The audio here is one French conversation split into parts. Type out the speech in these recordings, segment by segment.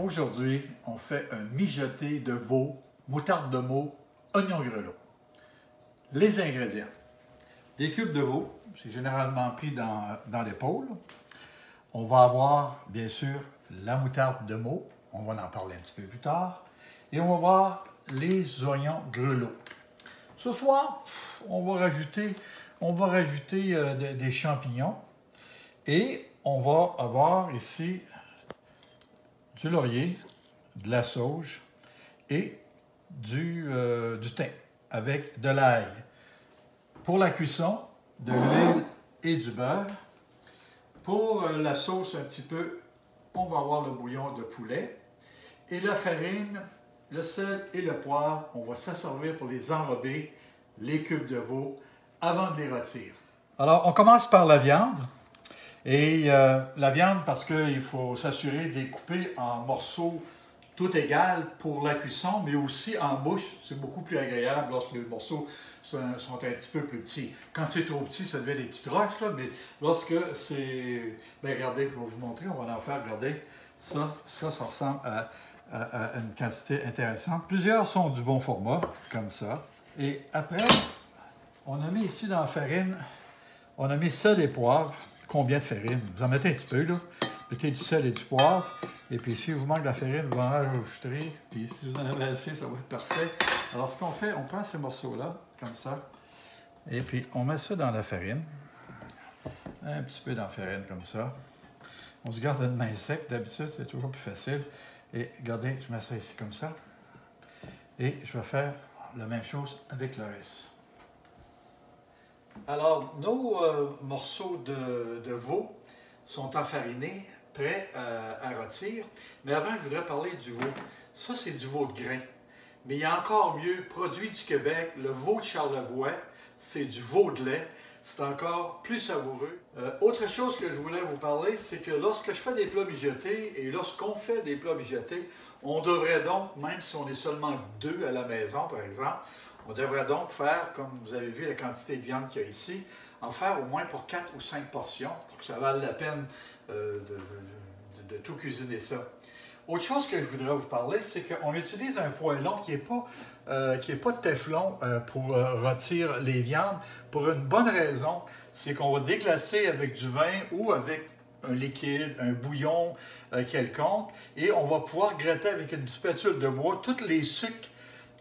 Aujourd'hui, on fait un mijoté de veau, moutarde de Meaux, oignons grelots. Les ingrédients. Des cubes de veau, c'est généralement pris dans l'épaule. On va avoir, bien sûr, la moutarde de Meaux. On va en parler un petit peu plus tard. Et on va voir les oignons grelots. Ce soir, on va rajouter des champignons. Et on va avoir ici du laurier, de la sauge et du thym avec de l'ail. Pour la cuisson, de l'huile et du beurre. Pour la sauce un petit peu, on va avoir le bouillon de poulet. Et la farine, le sel et le poivre, on va s'asservir pour les enrober, les cubes de veau, avant de les rôtir. Alors, on commence par la viande. Et la viande, parce qu'il faut s'assurer de les couper en morceaux tout égal pour la cuisson, mais aussi en bouche. C'est beaucoup plus agréable lorsque les morceaux sont un petit peu plus petits. Quand c'est trop petit, ça devient des petites roches, là, mais lorsque c'est... Bien, regardez, je vais vous montrer, on va en faire, regardez. Ça ressemble à une quantité intéressante. Plusieurs sont du bon format, comme ça. Et après, on a mis ici dans la farine, on a mis sel et poivre. Combien de farine? Vous en mettez un petit peu, là. Mettez du sel et du poivre. Et puis, si vous manque de la farine, vous en rajouterez. Puis, si vous en avez assez, ça va être parfait. Alors, ce qu'on fait, on prend ces morceaux-là, comme ça. Et puis, on met ça dans la farine. Un petit peu dans la farine, comme ça. On se garde une main sec. D'habitude, c'est toujours plus facile. Et regardez, je mets ça ici, comme ça. Et je vais faire la même chose avec le reste. Alors, nos morceaux de veau sont enfarinés, prêts à rôtir. Mais avant, je voudrais parler du veau. Ça, c'est du veau de grain. Mais il y a encore mieux, produit du Québec, le veau de Charlevoix, c'est du veau de lait. C'est encore plus savoureux. Autre chose que je voulais vous parler, c'est que lorsque je fais des plats mijotés et lorsqu'on fait des plats mijotés, on devrait donc, même si on est seulement deux à la maison, par exemple, on devrait donc faire, comme vous avez vu la quantité de viande qu'il y a ici, en faire au moins pour 4 ou 5 portions, pour que ça vaille la peine de tout cuisiner ça. Autre chose que je voudrais vous parler, c'est qu'on utilise un poêlon qui n'est pas de téflon pour rôtir les viandes, pour une bonne raison, c'est qu'on va déglacer avec du vin ou avec un liquide, un bouillon quelconque, et on va pouvoir gratter avec une spatule de bois tous les sucres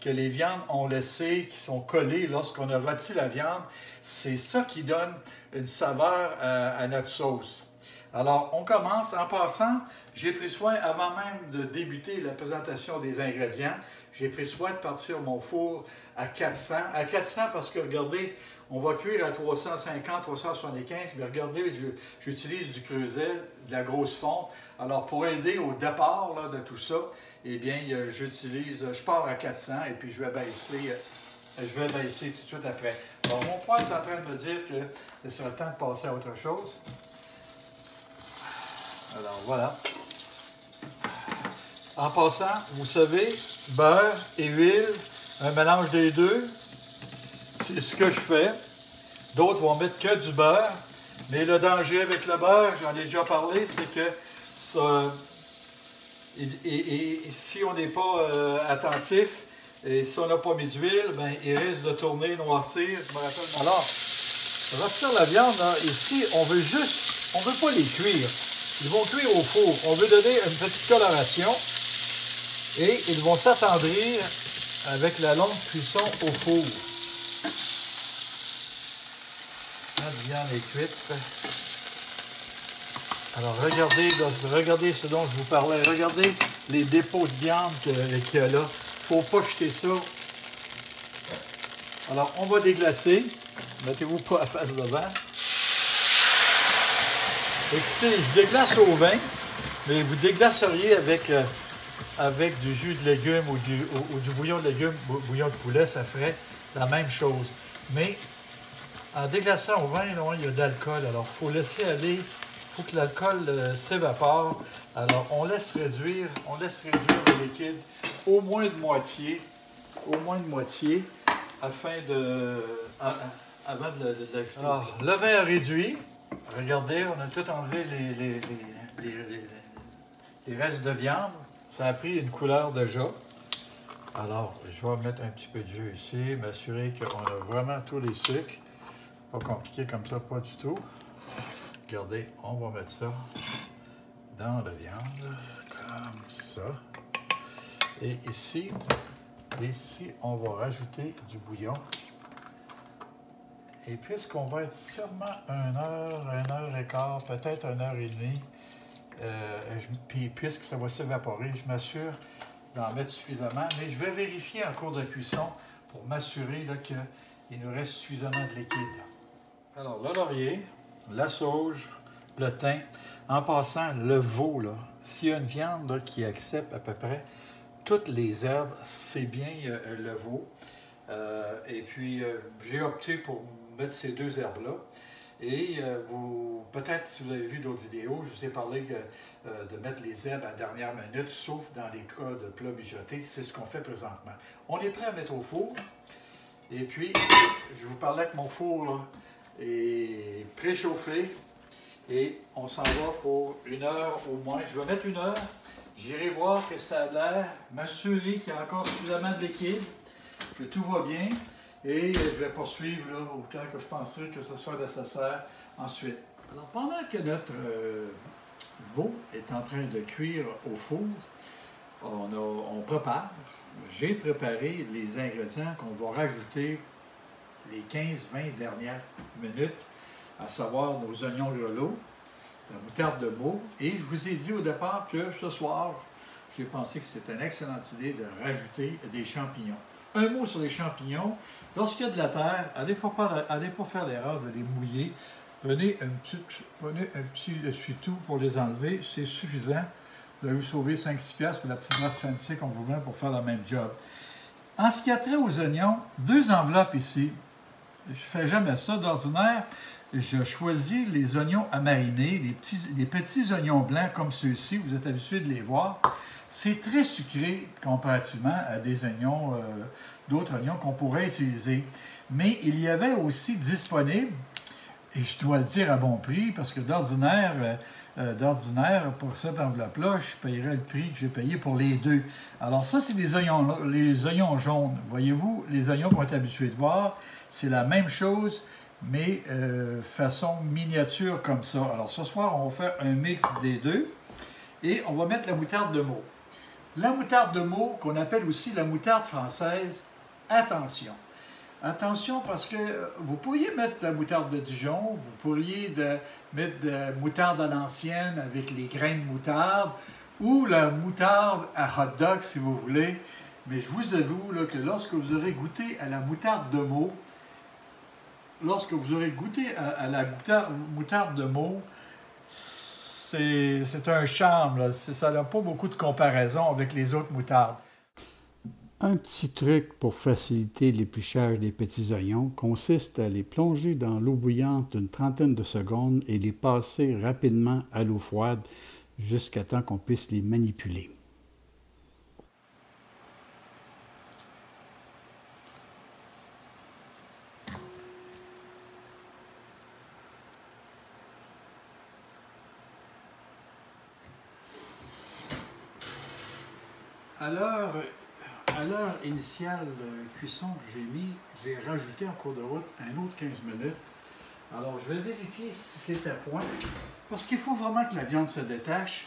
que les viandes ont laissé, qui sont collés lorsqu'on a rôti la viande. C'est ça qui donne une saveur à notre sauce. Alors, on commence. En passant, j'ai pris soin, avant même de débuter la présentation des ingrédients, j'ai pris soin de partir mon four à 400. À 400 parce que, regardez, on va cuire à 350, 375, mais regardez, j'utilise du creuset, de la grosse fonte. Alors, pour aider au départ là, de tout ça, eh bien, je pars à 400 et puis je vais baisser tout de suite après. Alors, mon frère est en train de me dire que ce serait le temps de passer à autre chose. Alors, voilà. En passant, vous savez, beurre et huile, un mélange des deux, c'est ce que je fais. D'autres vont mettre que du beurre, mais le danger avec le beurre, j'en ai déjà parlé, c'est que ça, et si on n'est pas attentif, et si on n'a pas mis d'huile, ben, il risque de tourner, noircir. Je me rappelle. Alors, rôtir la viande, là, ici, on veut pas les cuire. Ils vont cuire au four. On veut donner une petite coloration et ils vont s'attendrir avec la longue cuisson au four. La viande est cuite. Alors, regardez ce dont je vous parlais. Regardez les dépôts de viande qu'il y a là. Il ne faut pas jeter ça. Alors, on va déglacer. Mettez-vous pas à face devant. Écoutez, je déglace au vin, mais vous déglaceriez avec du jus de légumes ou du bouillon de légumes, bouillon de poulet, ça ferait la même chose. Mais en déglaçant au vin, là, il y a de l'alcool. Alors, il faut laisser aller, il faut que l'alcool s'évapore. Alors, on laisse réduire le liquide au moins de moitié, avant de l'ajouter. Alors, le vin a réduit. Regardez, on a tout enlevé les restes de viande. Ça a pris une couleur déjà. Alors, je vais mettre un petit peu de jus ici, m'assurer qu'on a vraiment tous les sucres. Pas compliqué comme ça, pas du tout. Regardez, on va mettre ça dans la viande, comme ça. Et ici, on va rajouter du bouillon. Et puisqu'on va être sûrement 1 heure et quart, peut-être 1 heure et demie, puis puisque ça va s'évaporer, je m'assure d'en mettre suffisamment. Mais je vais vérifier en cours de cuisson pour m'assurer qu'il nous reste suffisamment de liquide. Alors, le laurier, la sauge, le thym. En passant, le veau, s'il y a une viande là, qui accepte à peu près toutes les herbes, c'est bien le veau. Et puis, j'ai opté pour mettre ces 2 herbes-là. Et peut-être si vous avez vu d'autres vidéos, je vous ai parlé de mettre les herbes à la dernière minute, sauf dans les cas de plats mijotés. C'est ce qu'on fait présentement. On est prêt à mettre au four. Et puis, je vous parlais que mon four là, est préchauffé. Et on s'en va pour 1 heure au moins. Je vais mettre 1 heure. J'irai voir que ça a l'air, m'assurer qu'il y a encore suffisamment de liquide, que tout va bien. Et je vais poursuivre là, autant que je penserai que ce soit nécessaire ensuite. Alors, pendant que notre veau est en train de cuire au four, on prépare. J'ai préparé les ingrédients qu'on va rajouter les 15-20 dernières minutes, à savoir nos oignons grelots, la moutarde de Meaux. Et je vous ai dit au départ que ce soir, j'ai pensé que c'était une excellente idée de rajouter des champignons. Un mot sur les champignons. Lorsqu'il y a de la terre, allez pas faire l'erreur de les mouiller. Prenez un petit essuie-tout pour les enlever. C'est suffisant. Vous allez vous sauver 5-6$ pour la petite brosse fancy qu'on vous vend pour faire le même job. En ce qui a trait aux oignons, 2 enveloppes ici. Je ne fais jamais ça. D'ordinaire, je choisis les oignons à mariner, les petits oignons blancs comme ceux-ci. Vous êtes habitués de les voir. C'est très sucré comparativement à des oignons, d'autres oignons qu'on pourrait utiliser. Mais il y avait aussi disponible, et je dois le dire à bon prix, parce que d'ordinaire, pour cette enveloppe-là, je paierais le prix que j'ai payé pour les 2. Alors ça, c'est les oignons jaunes. Voyez-vous, les oignons qu'on est habitués de voir, c'est la même chose, mais façon miniature comme ça. Alors ce soir, on va faire un mix des 2, et on va mettre la moutarde de Meaux. La moutarde de Meaux, qu'on appelle aussi la moutarde française, attention. Attention parce que vous pourriez mettre de la moutarde de Dijon, vous pourriez mettre de la moutarde à l'ancienne avec les grains de moutarde, ou la moutarde à hot dog si vous voulez. Mais je vous avoue là, que lorsque vous aurez goûté à la moutarde de Meaux, lorsque vous aurez goûté à la moutarde de Meaux, c'est un charme, là. Ça n'a pas beaucoup de comparaison avec les autres moutardes. Un petit truc pour faciliter l'épluchage des petits oignons consiste à les plonger dans l'eau bouillante une trentaine de secondes et les passer rapidement à l'eau froide jusqu'à temps qu'on puisse les manipuler. À l'heure initiale de cuisson que j'ai rajouté en cours de route un autre 15 minutes. Alors, je vais vérifier si c'est à point, parce qu'il faut vraiment que la viande se détache.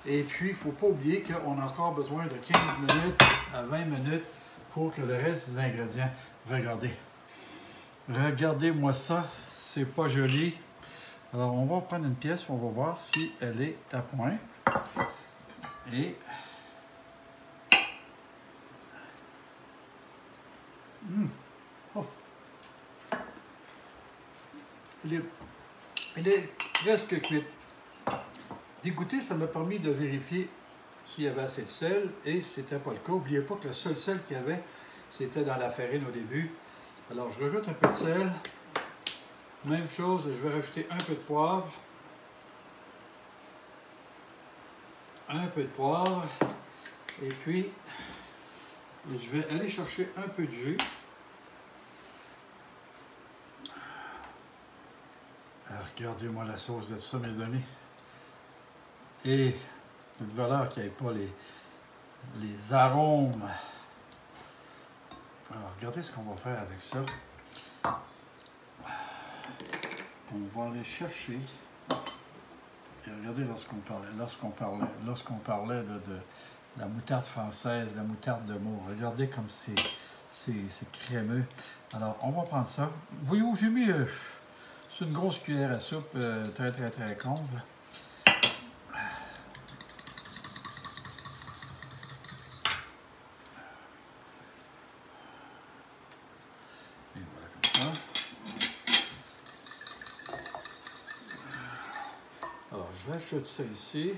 Et puis, il ne faut pas oublier qu'on a encore besoin de 15 minutes à 20 minutes pour que le reste des ingrédients... Regardez. Regardez-moi ça, c'est pas joli. Alors, on va prendre une pièce, on va voir si elle est à point. Et... Oh. Elle est presque cuite. Dégoûter, ça m'a permis de vérifier s'il y avait assez de sel, et c'était pas le cas. N'oubliez pas que le seul sel qu'il y avait, c'était dans la farine au début. Alors, je rajoute un peu de sel. Même chose, je vais rajouter un peu de poivre. Un peu de poivre. Et puis, je vais aller chercher un peu de jus. Regardez-moi la sauce de ça, mes amis. Et une valeur qui n'aille pas les arômes. Alors, regardez ce qu'on va faire avec ça. On va aller chercher. Et regardez lorsqu'on parlait de la moutarde française, la moutarde de Meaux. Regardez comme c'est crémeux. Alors, on va prendre ça. Vous voyez où j'ai mis c'est une grosse cuillère à soupe, très comble. Et voilà comme ça. Alors, je rajoute ça ici.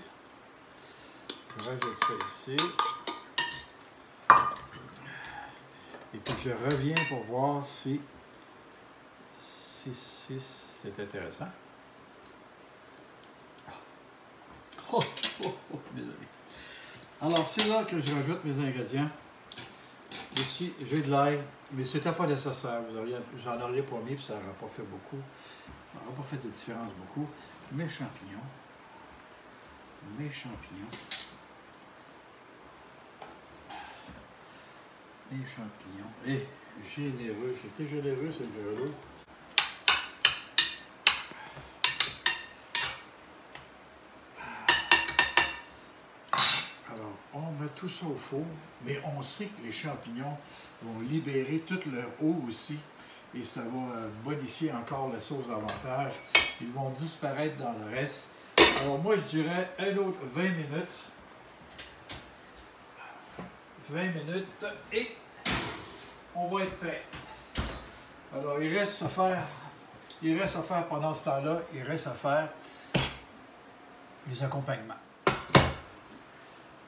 Et puis, je reviens pour voir si c'est intéressant. Désolé. Alors, c'est là que je rajoute mes ingrédients. Ici, j'ai de l'ail, mais c'était pas nécessaire. Vous en auriez pas mis, puis ça n'aurait pas fait beaucoup. Ça n'aurait pas fait de différence beaucoup. Mes champignons. Et généreux. C'était généreux, c'est le grelot. Alors, on met tout ça au four, mais on sait que les champignons vont libérer toute leur eau aussi, et ça va bonifier encore la sauce davantage. Ils vont disparaître dans le reste. Alors moi, je dirais un autre 20 minutes. 20 minutes et on va être prêt. Alors, il reste à faire pendant ce temps-là, il reste à faire les accompagnements.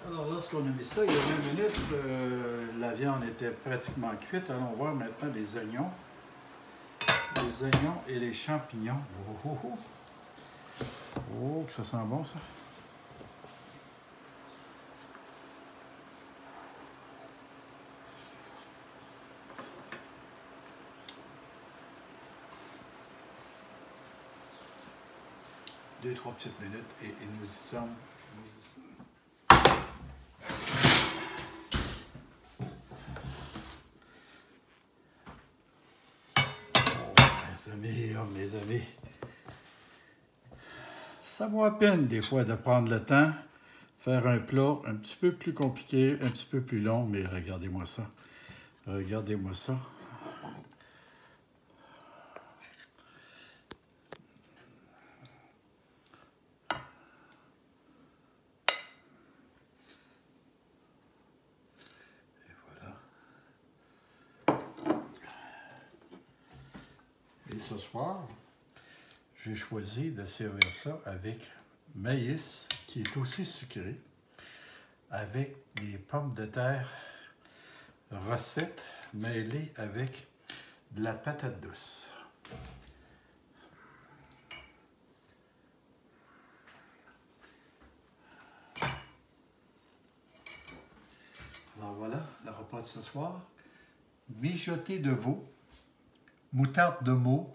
Alors, lorsqu'on a mis ça, il y a 20 minutes, la viande était pratiquement cuite. Allons voir maintenant les oignons. Les oignons et les champignons. Oh, ça sent bon, ça. Deux, trois petites minutes et nous y sommes. Mes amis, ça vaut la peine des fois de prendre le temps, faire un plat un petit peu plus compliqué, un petit peu plus long, mais regardez-moi ça. Regardez-moi ça. Et voilà. Et ce soir, j'ai choisi de servir ça avec maïs, qui est aussi sucré, avec des pommes de terre recettes mêlées avec de la patate douce. Alors voilà, le repas de ce soir. Mijoté de veau, moutarde de Meaux,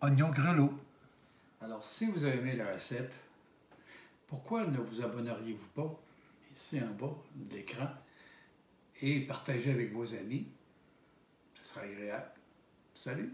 oignon grelot. Alors, si vous avez aimé la recette, pourquoi ne vous abonneriez-vous pas, ici en bas de l'écran, et partagez avec vos amis? Ce sera agréable. Salut!